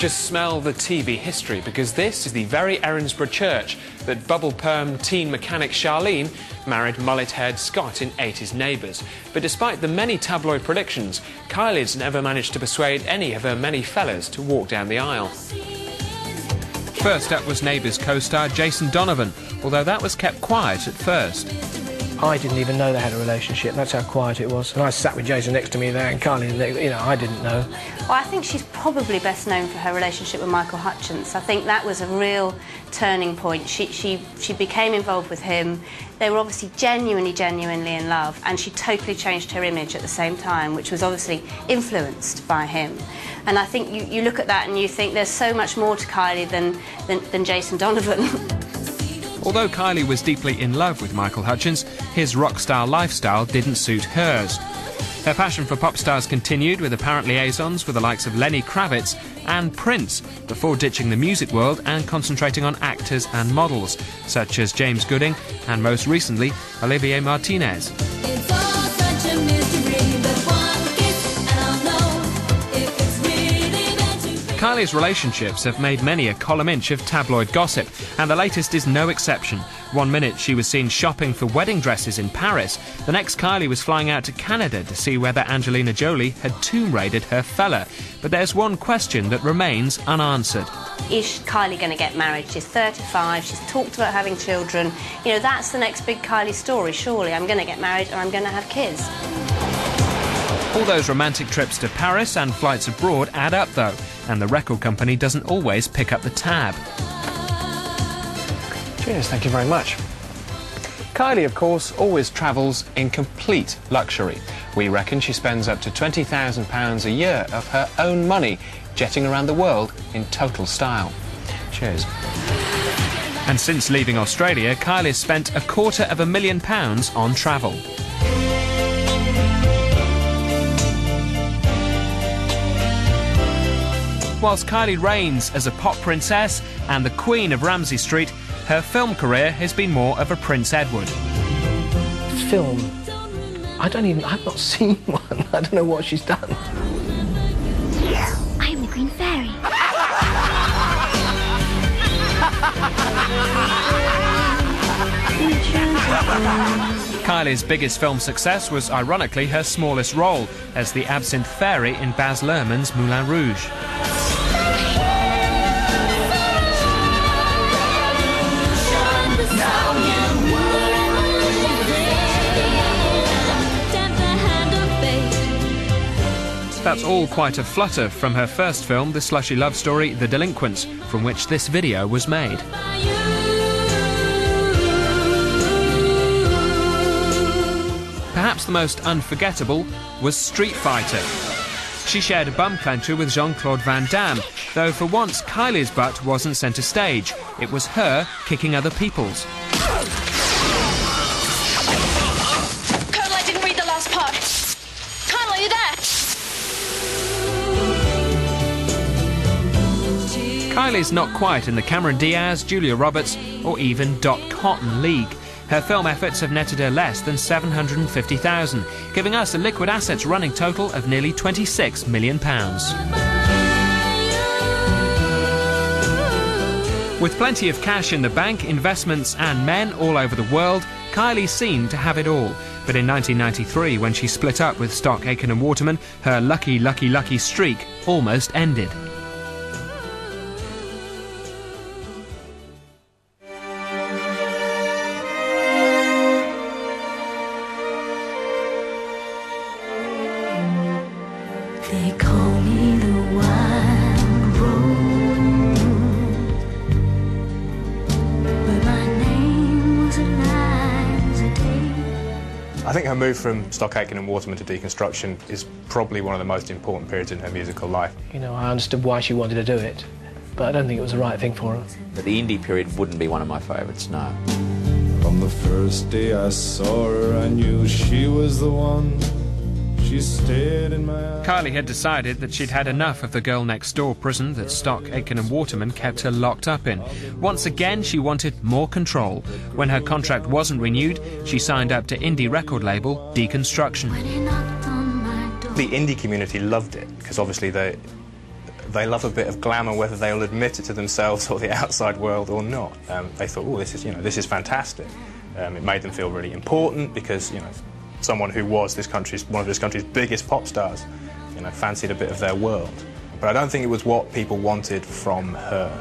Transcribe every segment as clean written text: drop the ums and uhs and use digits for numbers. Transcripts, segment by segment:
just smell the TV history, because this is the very Erinsborough church that bubble perm teen mechanic Charlene married mullet-haired Scott in 80s Neighbours. But despite the many tabloid predictions, Kylie's never managed to persuade any of her many fellas to walk down the aisle. First up was Neighbours co-star Jason Donovan, although that was kept quiet at first. I didn't even know they had a relationship. That's how quiet it was. And I sat with Jason next to me there, and Kylie, you know, I didn't know. Well, I think she's probably best known for her relationship with Michael Hutchence. I think that was a real turning point. She became involved with him. They were obviously genuinely in love, and she totally changed her image at the same time, which was obviously influenced by him. And I think you look at that and you think there's so much more to Kylie than Jason Donovan. Although Kylie was deeply in love with Michael Hutchence, his rock-star lifestyle didn't suit hers. Her passion for pop stars continued with apparent liaisons with the likes of Lenny Kravitz and Prince, before ditching the music world and concentrating on actors and models, such as James Gooding and, most recently, Olivier Martinez. Kylie's relationships have made many a column inch of tabloid gossip, and the latest is no exception. One minute she was seen shopping for wedding dresses in Paris. The next, Kylie was flying out to Canada to see whether Angelina Jolie had tomb raided her fella. But there's one question that remains unanswered. Is Kylie going to get married? She's 35, she's talked about having children. You know, that's the next big Kylie story, surely. I'm going to get married or I'm going to have kids. All those romantic trips to Paris and flights abroad add up, though, and the record company doesn't always pick up the tab. Cheers, thank you very much. Kylie, of course, always travels in complete luxury. We reckon she spends up to £20,000 a year of her own money jetting around the world in total style. Cheers. And since leaving Australia, Kylie's spent £250,000 on travel. Whilst Kylie reigns as a pop princess and the queen of Ramsay Street, her film career has been more of a Prince Edward. Film? I've not seen one. I don't know what she's done. I am the Green Fairy. Kylie's biggest film success was, ironically, her smallest role as the Absinthe Fairy in Baz Luhrmann's Moulin Rouge. That's all quite a flutter from her first film, the slushy love story, The Delinquents, from which this video was made. Perhaps the most unforgettable was Street Fighter. She shared a bum clencher with Jean-Claude Van Damme, though for once Kylie's butt wasn't centre stage. It was her kicking other people's. Colonel, I didn't read the last part. Colonel, are you there? Kylie's not quite in the Cameron Diaz, Julia Roberts or even Dot Cotton league. Her film efforts have netted her less than £750,000, giving us a liquid assets running total of nearly £26 million. With plenty of cash in the bank, investments and men all over the world, Kylie seemed to have it all. But in 1993, when she split up with Stock, Aitken & Waterman, her lucky streak almost ended. They call me the wild rose, but my name was Eliza Day. I think her move from Stock, Aitken & Waterman to deconstruction is probably one of the most important periods in her musical life. You know, I understood why she wanted to do it, but I don't think it was the right thing for her. But the indie period wouldn't be one of my favourites, no. From the first day I saw her, I knew she was the one. She stared in my eyes. Kylie had decided that she'd had enough of the girl-next-door prison that Stock, Aitken & Waterman kept her locked up in. Once again, she wanted more control. When her contract wasn't renewed, she signed up to indie record label Deconstruction. The indie community loved it, because obviously they're They love a bit of glamour, whether they'll admit it to themselves or the outside world or not. They thought, oh, this is fantastic. It made them feel really important because, someone who was one of this country's biggest pop stars, fancied a bit of their world. But I don't think it was what people wanted from her.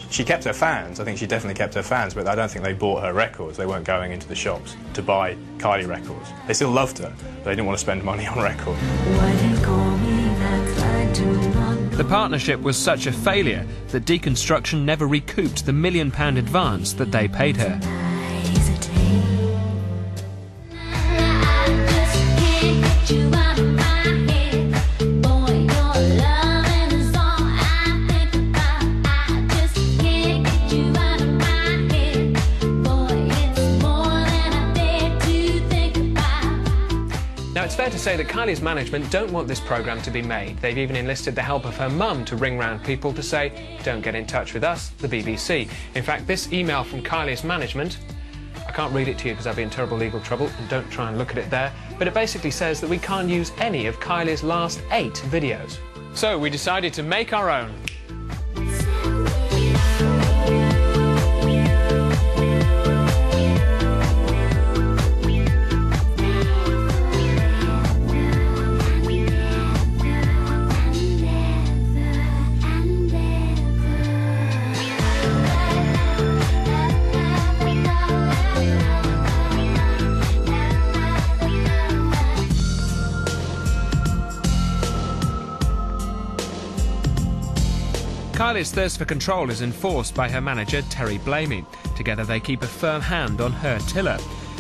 She kept her fans. I think she definitely kept her fans, but I don't think they bought her records. They weren't going into the shops to buy Kylie records. They still loved her, but they didn't want to spend money on records. Why they call me that I do not know. The partnership was such a failure that Deconstruction never recouped the £1 million advance that they paid her. I hesitate. I just can't get you out of my head. Boy, your loving is all I think about. I just can't get you out of my head. Boy, it's more than I dare to think about. Now, it's fair to say that Kylie's management don't want this programme to be made. They've even enlisted the help of her mum to ring round people to say, don't get in touch with us, the BBC. In fact, this email from Kylie's management, I can't read it to you because I'd be in terrible legal trouble, and don't try and look at it there, but it basically says that we can't use any of Kylie's last 8 videos. So we decided to make our own. Kylie's thirst for control is enforced by her manager, Terry Blamey. Together they keep a firm hand on her tiller.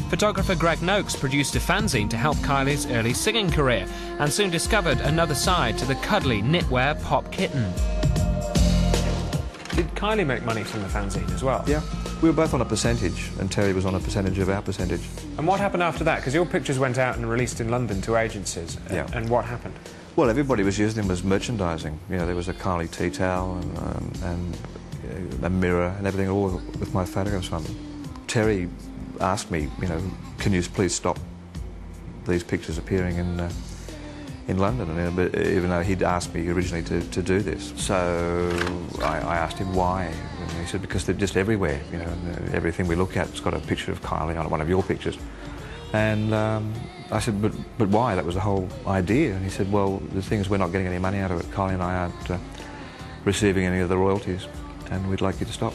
Photographer Greg Noakes produced a fanzine to help Kylie's early singing career and soon discovered another side to the cuddly knitwear pop kitten. Did Kylie make money from the fanzine as well? Yeah, we were both on a percentage, and Terry was on a percentage of our percentage. And what happened after that? Because your pictures went out and released in London to agencies. Yeah. And what happened? Well, everybody was using them as merchandising. There was a Kylie tea towel and a mirror and everything, all with my photographs on them. Terry asked me, can you please stop these pictures appearing in London? But even though he'd asked me originally to do this. So I asked him why. And he said, because they're just everywhere. Everything we look at has got a picture of Kylie on it, one of your pictures. And I said, but why? That was the whole idea. And he said, well, the thing is we're not getting any money out of it. Kylie and I aren't receiving any of the royalties, and we'd like you to stop.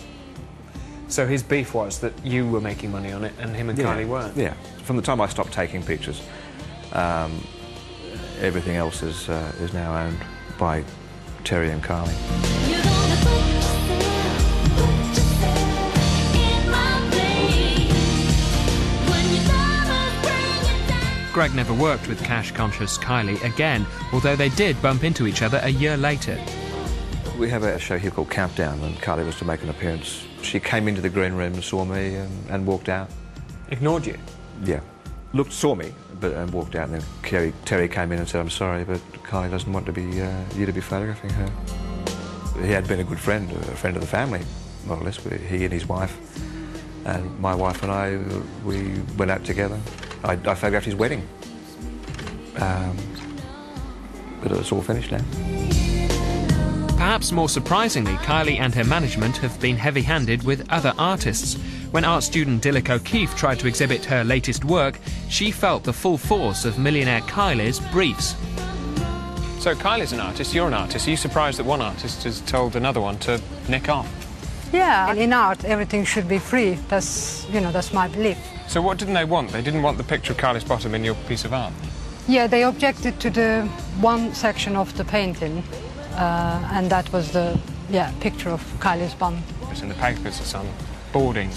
So his beef was that you were making money on it and him and Kylie weren't? Yeah. From the time I stopped taking pictures, everything else is now owned by Terry and Kylie. You're gonna put yourself in my place. When your diamonds bring it down. Greg never worked with cash-conscious Kylie again, although they did bump into each other a year later. We have a show here called Countdown, and Kylie was to make an appearance. She came into the green room and saw me and walked out. Ignored you? Yeah. Saw me, and walked out, and then Terry came in and said, I'm sorry, but Kylie doesn't want to be you to be photographing her. He had been a good friend, a friend of the family, more or less. He and his wife, and my wife and I, we went out together. I photographed his wedding. But it's all finished now. Perhaps more surprisingly, Kylie and her management have been heavy-handed with other artists. When art student Dilek O'Keefe tried to exhibit her latest work, she felt the full force of millionaire Kylie's briefs. So Kylie's an artist, you're an artist. Are you surprised that one artist has told another one to nick off? Yeah, in art everything should be free. That's my belief. So what didn't they want? They didn't want the picture of Kylie's bottom in your piece of art? Yeah, they objected to the one section of the painting, and that was the picture of Kylie's bum. It's in the papers, it's on boardings.